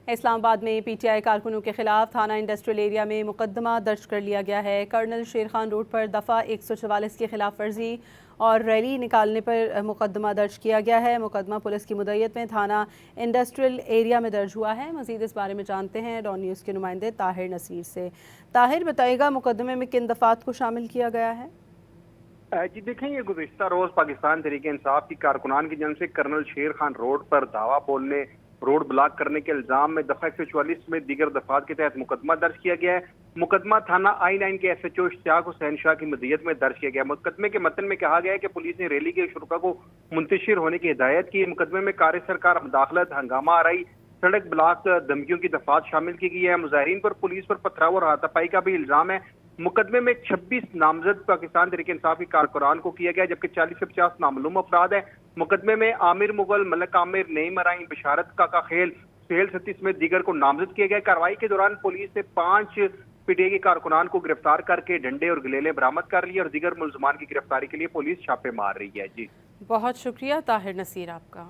اسلام آباد میں P T I کارکنوں کے خلاف تھانہ انڈسٹریل ایریا میں مقدمہ درج کر لیا گیا ہے۔ کرنل شیر خان روڈ پر دفعہ 144 کی خلاف ورزی اور ریلی نکالنے پر مقدمہ درج کیا گیا ہے۔ مقدمہ پولیس کی مدعیت میں تھانہ انڈسٹریل ایریا میں درج ہوا ہے۔ مزید اس بارے میں جانتے ہیں ڈان نیوز کے نمائندے طاہر نصیر سے۔ طاہر، بتائے گا مقدمے میں کن دفعات کو شامل کیا گیا ہے؟ جی دیکھیں، یہ گزشتہ روز پاکستان تحریک انصاف کی کارکنان کی جانب سے کرنل شیر خان روڈ پر دعویٰ بولنے، روڈ بلاک کرنے کے الزام میں دفعہ 144 میں دیگر دفعات کے تحت مقدمہ درج کیا گیا ہے۔ مقدمہ تھانہ I-9 کے SHO اشتیاق حسین شاہ کی مدعیت میں درج کیا گیا۔ مقدمے کے متن میں کہا گیا ہے کہ پولیس نے ریلی کے شرکاء کو منتشر ہونے کی ہدایت کی۔ مقدمے میں کار سرکار مداخلت، ہنگامہ آرائی، سڑک بلاک، دھمکیوں کی دفعات شامل کی گئی ہے۔ مظاہرین پر پولیس پر پتھراؤ اور ہاتھا پائی کا بھی الزام ہے۔ مقدمے میں 26 نامزد پاکستان تحریک انصاف کی کارکنان کو کیا گیا، جبکہ 40 سے 50 نامعلوم افراد ہیں۔ مقدمے میں عامر مغل، ملک عامر، نعیم ارائیں، بشارت کاکا خیل، سہیل ستی سمیت دیگر کو نامزد کیا گیا۔ کارروائی کے دوران پولیس نے 5 پی ٹی آئی کے کارکنان کو گرفتار کر کے ڈنڈے اور گلیلے برآمد کر لیے اور دیگر ملزمان کی گرفتاری کے لیے پولیس چھاپے مار رہی ہے۔ جی بہت شکریہ طاہر نصیر آپ کا۔